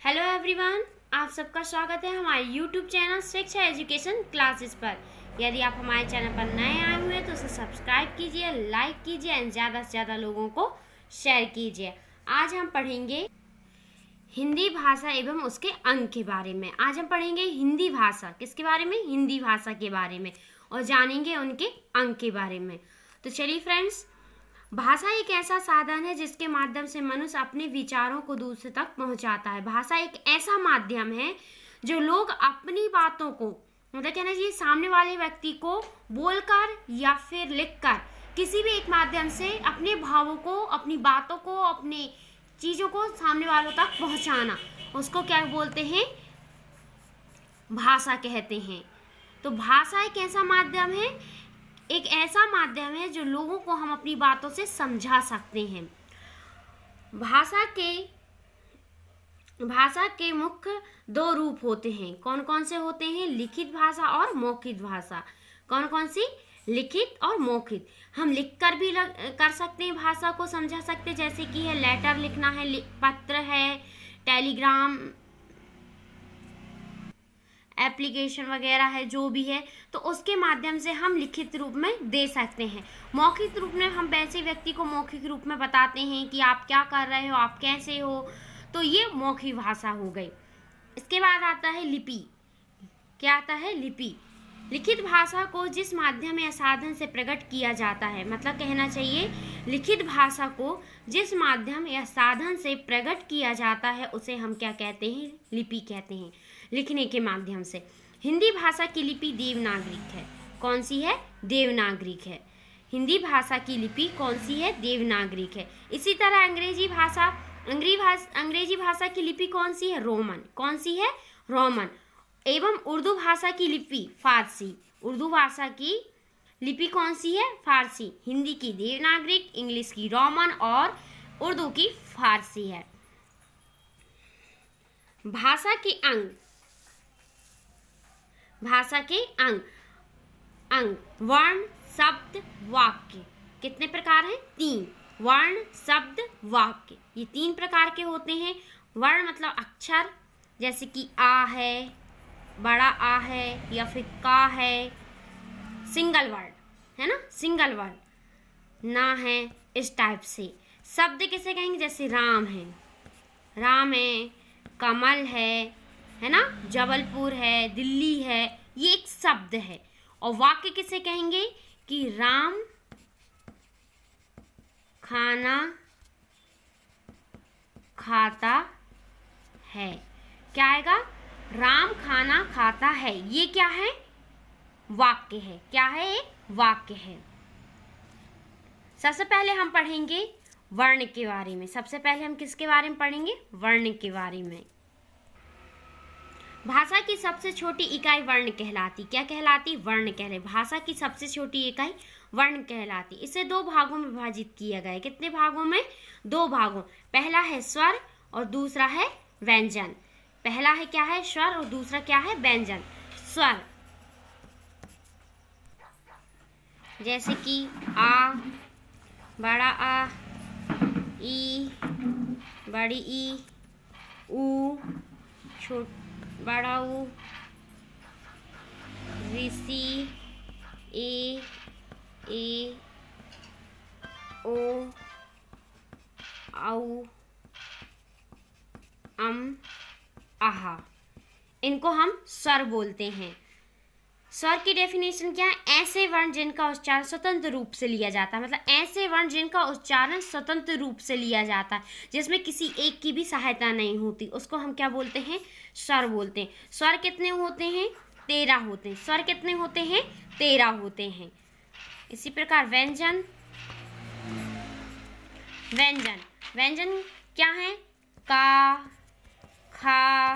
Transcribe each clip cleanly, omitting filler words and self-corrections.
Hello everyone, आप सबका स्वागत है हमारे यूट्यूब चैनल शिक्षा एजुकेशन क्लासेस पर। यदि आप हमारे चैनल पर नए आए हुए हैं तो उसे सब्सक्राइब कीजिए, लाइक कीजिए एंड ज़्यादा से ज़्यादा लोगों को शेयर कीजिए। आज हम पढ़ेंगे हिंदी भाषा एवं उसके अंग के बारे में। आज हम पढ़ेंगे हिंदी भाषा, किसके बारे में? हिंदी भाषा के बारे में, और जानेंगे उनके अंग के बारे में। तो चलिए फ्रेंड्स, भाषा एक ऐसा साधन है जिसके माध्यम से मनुष्य अपने विचारों को दूसरे तक पहुंचाता है। भाषा एक ऐसा माध्यम है जो लोग अपनी बातों को, मतलब कहना चाहिए सामने वाले व्यक्ति को बोलकर या फिर लिखकर, किसी भी एक माध्यम से अपने भावों को, अपनी बातों को, अपने चीज़ों को सामने वालों तक पहुंचाना, उसको क्या बोलते हैं? भाषा कहते हैं। तो भाषा एक ऐसा माध्यम है, एक ऐसा माध्यम है जो लोगों को हम अपनी बातों से समझा सकते हैं। भाषा के मुख्य दो रूप होते हैं। कौन कौन से होते हैं? लिखित भाषा और मौखिक भाषा। कौन कौन सी? लिखित और मौखिक। हम लिखकर भी कर सकते हैं, भाषा को समझा सकते हैं, जैसे कि है लेटर लिखना है, पत्र है, टेलीग्राम, एप्लीकेशन वगैरह है, जो भी है, तो उसके माध्यम से हम लिखित रूप में दे सकते हैं। मौखिक रूप में हम वैसे व्यक्ति को मौखिक रूप में बताते हैं कि आप क्या कर रहे हो, आप कैसे हो, तो ये मौखिक भाषा हो गई। इसके बाद आता है लिपि। क्या आता है? लिपि। लिखित भाषा को जिस माध्यम या साधन से प्रकट किया जाता है, मतलब कहना चाहिए लिखित भाषा को जिस माध्यम या साधन से प्रकट किया जाता है उसे हम क्या कहते हैं? लिपि कहते हैं। लिखने के माध्यम से। हिंदी भाषा की लिपि देवनागरिक है। कौन सी है? देवनागरिक है। हिंदी भाषा की लिपि कौन सी है? देवनागरिक है। इसी तरह अंग्रेजी भाषा की लिपि कौन सी है? रोमन। कौन सी है? रोमन। एवं उर्दू भाषा की लिपि फारसी। उर्दू भाषा की लिपि कौन सी है? फारसी। हिंदी की देवनागरिक, इंग्लिश की रोमन और उर्दू की फारसी है। भाषा के अंग। भाषा के अंग। वर्ण, शब्द, वाक्य। कितने प्रकार हैं? 3। वर्ण, शब्द, वाक्य, ये 3 प्रकार के होते हैं। वर्ण मतलब अक्षर, जैसे कि आ है, बड़ा आ है, या फिर का है, सिंगल वर्ड है ना, सिंगल वर्ड, ना है, इस टाइप से। शब्द किसे कहेंगे? जैसे राम है, कमल है ना, जबलपुर है, दिल्ली है, ये एक शब्द है। और वाक्य किसे कहेंगे? कि राम खाना खाता है। क्या आएगा? राम खाना खाता है। ये क्या है? वाक्य है। क्या है? एक वाक्य है। सबसे पहले हम पढ़ेंगे वर्ण के बारे में। सबसे पहले हम किसके बारे में पढ़ेंगे? वर्ण के बारे में। भाषा की सबसे छोटी इकाई वर्ण कहलाती। क्या कहलाती? वर्ण कहलाती। भाषा की सबसे छोटी इकाई वर्ण कहलाती। इसे 2 भागों में विभाजित किया गया है। कितने भागों में? 2 भागों। पहला है स्वर और दूसरा है व्यंजन। पहला है क्या है? स्वर, और दूसरा क्या है? व्यंजन। स्वर जैसे कि आ, बड़ा आ, ई, बड़ी ई, ऊ, बड़ा ऊ, ऋषि, ए, ओ, औ, आहा। इनको हम स्वर बोलते हैं। स्वर की डेफिनेशन क्या है? ऐसे वर्ण जिनका उच्चारण स्वतंत्र रूप से लिया जाता है, मतलब ऐसे वर्ण जिनका उच्चारण स्वतंत्र रूप से लिया जाता है, जिसमें किसी एक की भी सहायता नहीं होती, उसको हम क्या बोलते हैं? स्वर बोलते हैं। स्वर कितने होते हैं? 13 होते हैं। स्वर कितने होते हैं? 13 होते हैं। इसी प्रकार व्यंजन। व्यंजन क्या है? का, खा,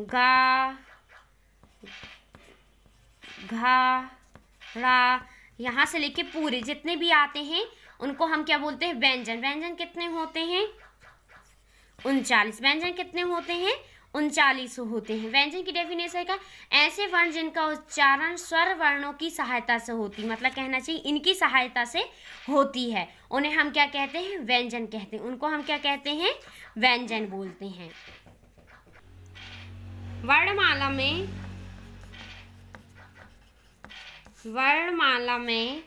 गा, घा, रा, यहाँ से लेके पूरे जितने भी आते हैं उनको हम क्या बोलते हैं? व्यंजन। व्यंजन कितने होते हैं? 39। व्यंजन कितने होते हैं? 39 होते हैं। व्यंजन की डेफिनेशन का ऐसे वर्ण जिनका उच्चारण स्वर वर्णों की सहायता से होती, मतलब कहना चाहिए इनकी सहायता से होती है, उन्हें हम क्या कहते हैं? व्यंजन कहते हैं। उनको हम क्या कहते हैं? व्यंजन बोलते हैं। वर्णमाला में वर्णमाला में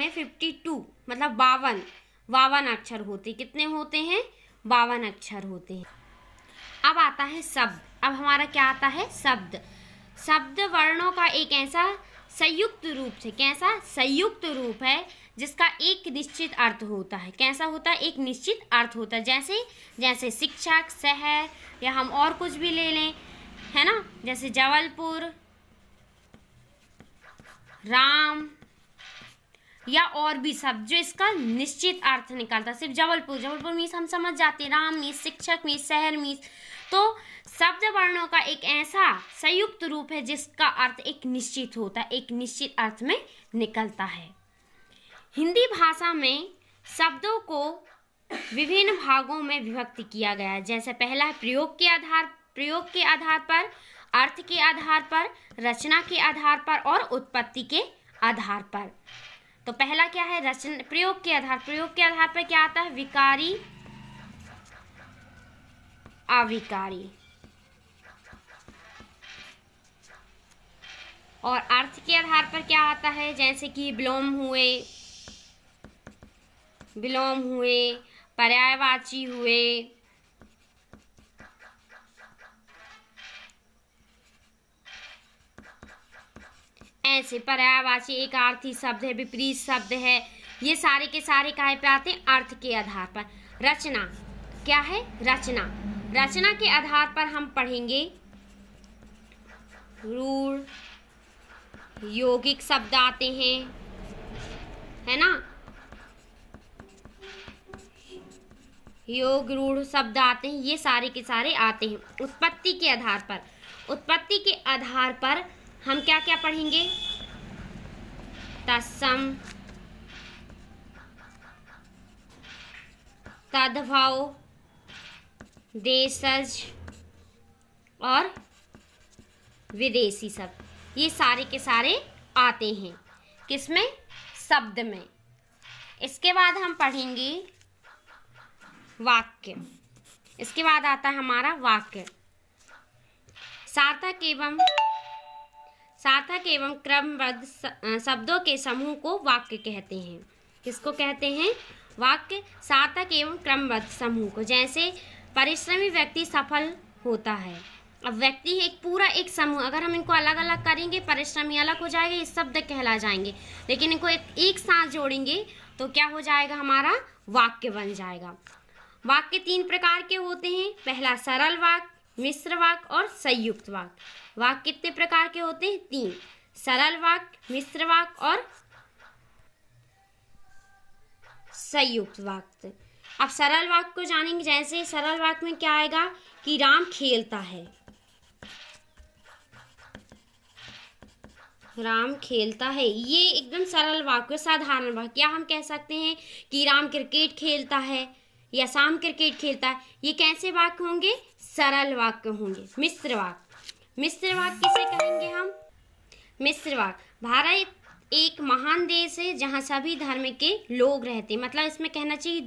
52 मतलब 52 अक्षर होते। कितने होते हैं? 52 अक्षर होते हैं। अब आता है शब्द। अब हमारा क्या आता है? शब्द। शब्द वर्णों का एक ऐसा संयुक्त रूप है। कैसा? संयुक्त रूप है जिसका एक निश्चित अर्थ होता है। कैसा होता है? एक निश्चित अर्थ होता है। जैसे शिक्षक, शहर, या हम और कुछ भी ले लें, है ना, जैसे जबलपुर, राम, या और भी शब्द जो इसका निश्चित अर्थ निकालता है। सिर्फ जबलपुर मीन्स हम समझ जाते हैं, राम मीन्स शिक्षक मीन्स शहर मीन्स। तो शब्द वर्णों का एक ऐसा संयुक्त रूप है जिसका अर्थ एक निश्चित होता है, एक निश्चित अर्थ में निकलता है। हिंदी भाषा में शब्दों को विभिन्न भागों में विभक्त किया गया है। जैसे पहला है प्रयोग के आधार पर, अर्थ के आधार पर, रचना के आधार पर और उत्पत्ति के आधार पर। तो पहला क्या है? प्रयोग के आधार पर क्या आता है? विकारी, अविकारी। और अर्थ के आधार पर क्या आता है? जैसे कि विलोम हुए, पर्यायवाची हुए, ऐसे पर्यायवाची एक अर्थी शब्द है, विपरीत शब्द है। ये सारे के सारे काहे पे आते हैं? अर्थ के आधार पर। रचना क्या है? रचना के आधार पर हम पढ़ेंगे रूढ़, यौगिक शब्द आते हैं, है ना, योग रूढ़ शब्द आते हैं, ये सारे के सारे आते हैं। उत्पत्ति के आधार पर हम क्या क्या पढ़ेंगे? तत्सम, तद्भव, देशज और विदेशी शब्द। ये सारे के सारे आते हैं किसमें? शब्द में। इसके बाद हम पढ़ेंगे वाक्य। इसके बाद आता है हमारा वाक्य। सार्थक एवं क्रमबद्ध शब्दों के समूह को वाक्य कहते हैं। किसको कहते हैं? वाक्य। सार्थक एवं क्रमबद्ध समूह को। जैसे परिश्रमी व्यक्ति सफल होता है। अब व्यक्ति एक समूह, अगर हम इनको अलग अलग करेंगे, परिश्रमी अलग हो जाएगा, ये शब्द कहला जाएंगे। लेकिन इनको एक साथ जोड़ेंगे तो क्या हो जाएगा? हमारा वाक्य बन जाएगा। वाक्य 3 प्रकार के होते हैं। पहला सरल वाक्य, मिश्र वाक्य और संयुक्त वाक्य। वाक्य कितने प्रकार के होते हैं? 3। सरल वाक्य, मिश्र वाक्य और संयुक्त वाक्य। अब सरल वाक्य को जानेंगे। जैसे सरल वाक्य में क्या आएगा कि राम खेलता है, राम खेलता है, ये एकदम सरल वाक्य, साधारण वाक्य। या हम कह सकते हैं कि राम क्रिकेट खेलता है या शाम क्रिकेट खेलता है। ये कैसे वाक्य होंगे? सरल वाक्य होंगे। मिश्र वाक्य किसे कहेंगे हम? मिश्र वाक्य। भारत एक महान देश है जहाँ सभी धर्म के लोग रहते हैं। मतलब इसमें कहना चाहिए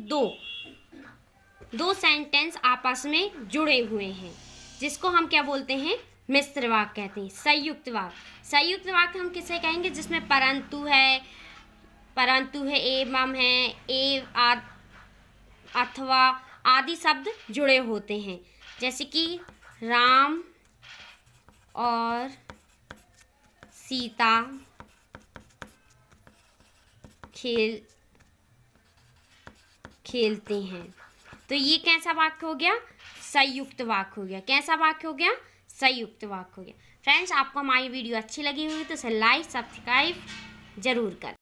दो सेंटेंस आपस में जुड़े हुए हैं, जिसको हम क्या बोलते हैं? मिश्र वाक्य कहते हैं। संयुक्त वाक्य हम किसे कहेंगे? जिसमें परंतु है, एवं है, अथवा आदि शब्द जुड़े होते हैं। जैसे कि राम और सीता खेलते हैं। तो ये कैसा वाक्य हो गया? संयुक्त वाक्य हो गया। कैसा वाक्य हो गया? संयुक्त वाक्य हो गया। फ्रेंड्स, आपको हमारी वीडियो अच्छी लगी हुई तो इसे लाइक, सब्सक्राइब जरूर करें।